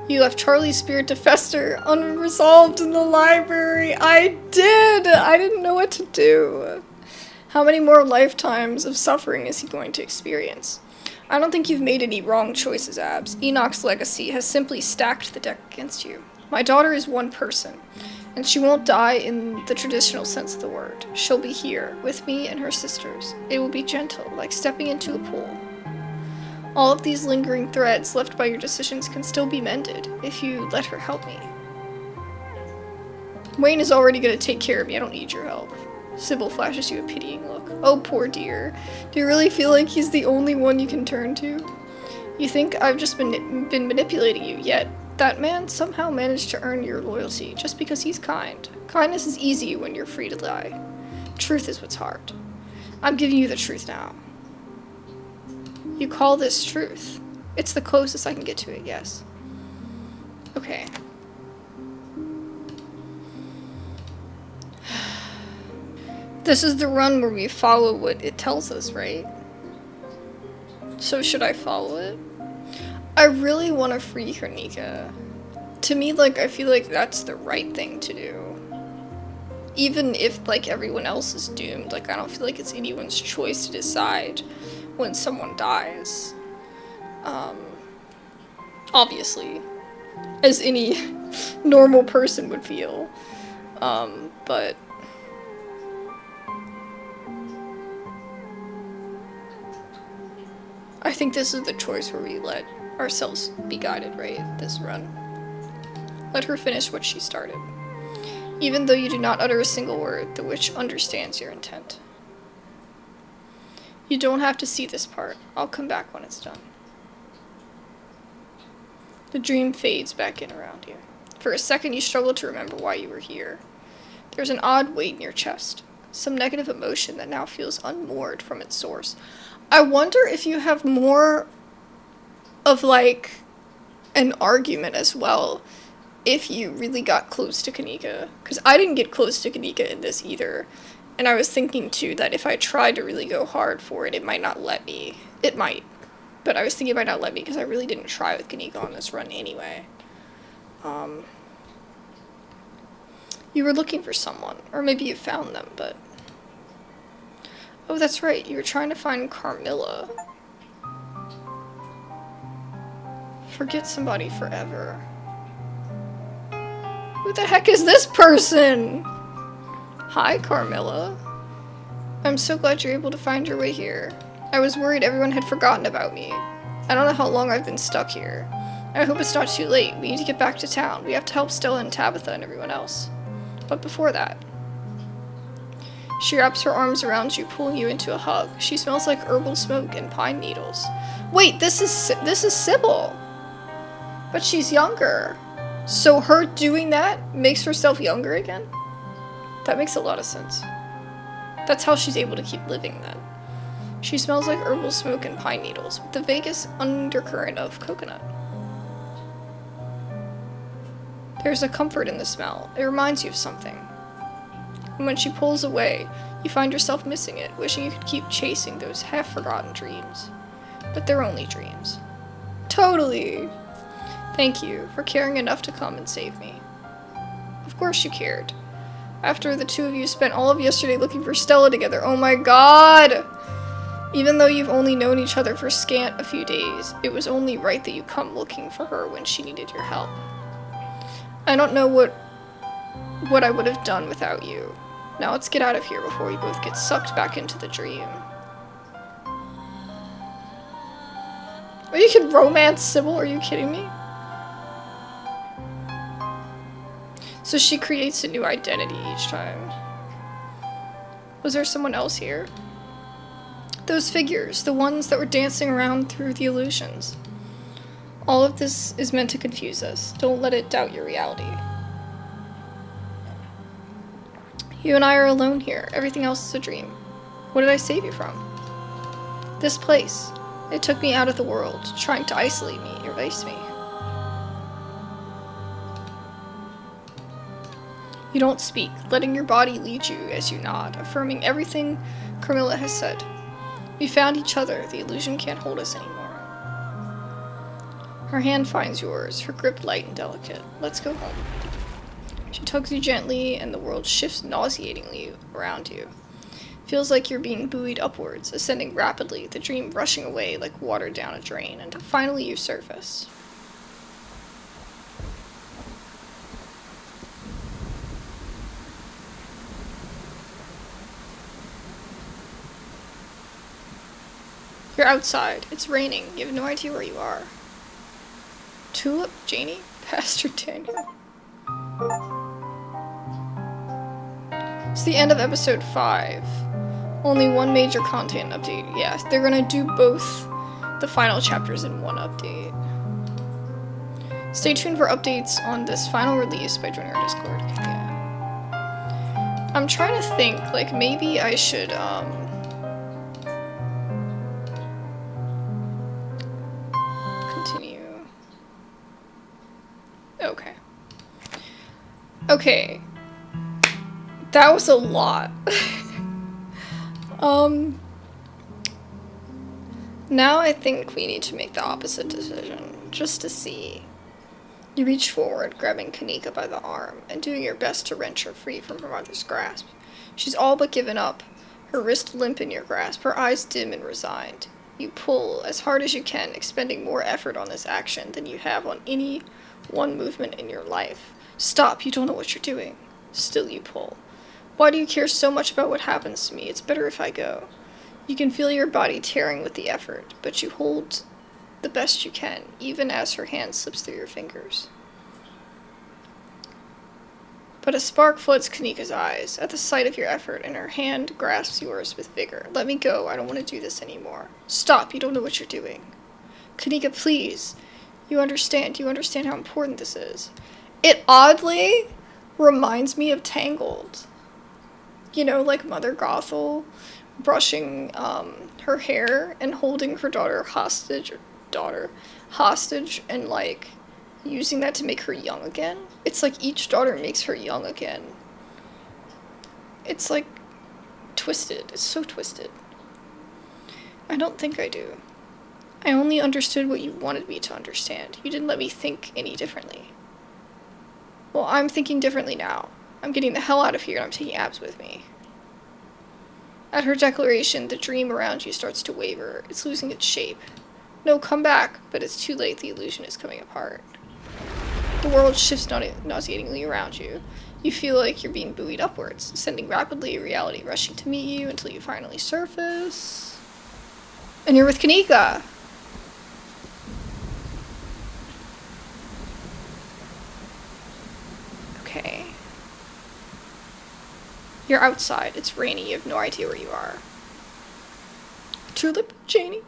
You left Charlie's spirit to fester, unresolved in the library. I did! I didn't know what to do. How many more lifetimes of suffering is he going to experience? I don't think you've made any wrong choices, Abs. Enoch's legacy has simply stacked the deck against you. My daughter is one person, and she won't die in the traditional sense of the word. She'll be here, with me and her sisters. It will be gentle, like stepping into a pool. All of these lingering threads left by your decisions can still be mended, if you let her help me. Wayne is already going to take care of me, I don't need your help. Sybil flashes you a pitying look. Oh, poor dear. Do you really feel like he's the only one you can turn to? You think I've just been manipulating you, yet that man somehow managed to earn your loyalty just because he's kind. Kindness is easy when you're free to lie. Truth is what's hard. I'm giving you the truth now. You call this truth? It's the closest I can get to it, yes. Okay. This is the run where we follow what it tells us, right? So should I follow it? I really want to free Kaneeka. To me, like, I feel like that's the right thing to do. Even if, like, everyone else is doomed, like, I don't feel like it's anyone's choice to decide when someone dies. Obviously. As any normal person would feel. But I think this is the choice where we let ourselves be guided, right? This run. Let her finish what she started. Even though you do not utter a single word, the witch understands your intent. You don't have to see this part. I'll come back when it's done. The dream fades back in around you. For a second, you struggle to remember why you were here. There's an odd weight in your chest. Some negative emotion that now feels unmoored from its source. I wonder if you have more of, like, an argument as well if you really got close to Kaneeka. Because I didn't get close to Kaneeka in this either. And I was thinking, too, that if I tried to really go hard for it, it might not let me. It might. But I was thinking it might not let me because I really didn't try with Kaneeka on this run anyway. You were looking for someone. Or maybe you found them, but... Oh, that's right. You were trying to find Carmilla. Forget somebody forever. Who the heck is this person? Hi, Carmilla. I'm so glad you're able to find your way here. I was worried everyone had forgotten about me. I don't know how long I've been stuck here. I hope it's not too late. We need to get back to town. We have to help Stella and Tabitha and everyone else. But before that... She wraps her arms around you, pulling you into a hug. She smells like herbal smoke and pine needles. Wait, this is Sybil. But she's younger. So her doing that makes herself younger again? That makes a lot of sense. That's how she's able to keep living then. She smells like herbal smoke and pine needles, with the vaguest undercurrent of coconut. There's a comfort in the smell. It reminds you of something. And when she pulls away, you find yourself missing it, wishing you could keep chasing those half-forgotten dreams. But they're only dreams. Totally! Thank you for caring enough to come and save me. Of course you cared. After the two of you spent all of yesterday looking for Stella together. Oh my god! Even though you've only known each other for scant a few days, it was only right that you come looking for her when she needed your help. I don't know what I would have done without you. Now let's get out of here before we both get sucked back into the dream. Oh, you can romance Sybil? Are you kidding me? So she creates a new identity each time. Was there someone else here? Those figures, the ones that were dancing around through the illusions. All of this is meant to confuse us. Don't let it doubt your reality. You and I are alone here. Everything else is a dream. What did I save you from? This place. It took me out of the world, trying to isolate me, erase me. You don't speak, letting your body lead you as you nod, affirming everything Carmilla has said. We found each other. The illusion can't hold us anymore. Her hand finds yours, her grip light and delicate. Let's go home. She tugs you gently, and the world shifts nauseatingly around you. Feels like you're being buoyed upwards, ascending rapidly, the dream rushing away like water down a drain, until finally you surface. You're outside. It's raining. You have no idea where you are. Tulip, Janie, Pastor Daniel. It's the end of episode 5. Only one major content update. Yes, they're gonna do both the final chapters in one update. Stay tuned for updates on this final release by joining our Discord. Yeah. I'm trying to think, like, maybe I should, continue. Okay. Okay. That was a lot. Now I think we need to make the opposite decision, just to see. You reach forward, grabbing Kaneeka by the arm, and doing your best to wrench her free from her mother's grasp. She's all but given up, her wrist limp in your grasp, her eyes dim and resigned. You pull as hard as you can, expending more effort on this action than you have on any one movement in your life. Stop, you don't know what you're doing. Still you pull. Why do you care so much about what happens to me? It's better if I go. You can feel your body tearing with the effort, but you hold the best you can, even as her hand slips through your fingers. But a spark floods Kaneeka's eyes at the sight of your effort, and her hand grasps yours with vigor. Let me go. I don't want to do this anymore. Stop. You don't know what you're doing. Kaneeka, please. You understand. You understand how important this is. It oddly reminds me of Tangled. You know, like Mother Gothel brushing her hair and holding her daughter hostage, and like using that to make her young again. It's like each daughter makes her young again. It's like twisted. It's so twisted. I don't think I do. I only understood what you wanted me to understand. You didn't let me think any differently. Well, I'm thinking differently now. I'm getting the hell out of here and I'm taking Abs with me. At her declaration, the dream around you starts to waver. It's losing its shape. No, come back, but it's too late. The illusion is coming apart. The world shifts nauseatingly around you. You feel like you're being buoyed upwards, ascending rapidly, reality rushing to meet you until you finally surface. And you're with Kaneeka! Okay. You're outside. It's rainy. You have no idea where you are. Tulip, Janie.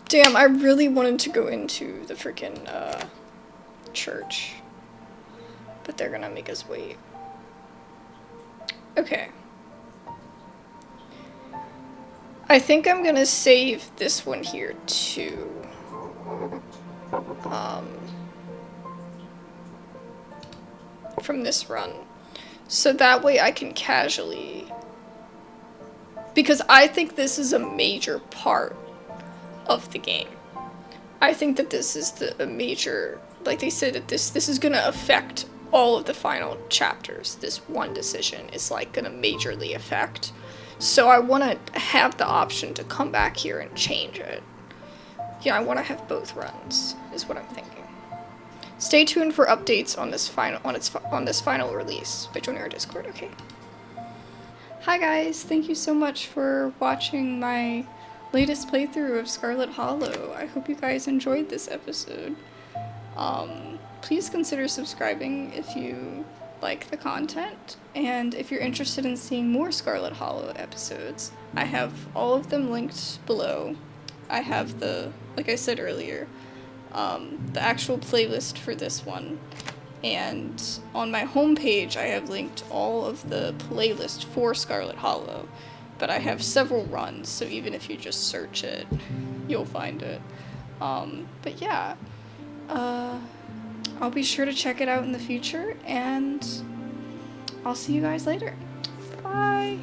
Damn, I really wanted to go into the freaking, church. But they're gonna make us wait. Okay. I think I'm gonna save this one here, too. From this run. So that way I can casually... Because I think this is a major part of the game. I think that this is a major... Like they said, that this is gonna affect all of the final chapters. This one decision is like gonna majorly affect. So I want to have the option to come back here and change it. Yeah, I want to have both runs, is what I'm thinking. Stay tuned for updates on this final release by joining our Discord, okay? Hi guys, thank you so much for watching my latest playthrough of Scarlet Hollow. I hope you guys enjoyed this episode. Please consider subscribing if you like the content, and if you're interested in seeing more Scarlet Hollow episodes, I have all of them linked below I have like I said earlier, the actual playlist for this one. And on my homepage, I have linked all of the playlist for Scarlet Hollow. But I have several runs, so even if you just search it, you'll find it. But yeah, I'll be sure to check it out in the future, and I'll see you guys later. Bye!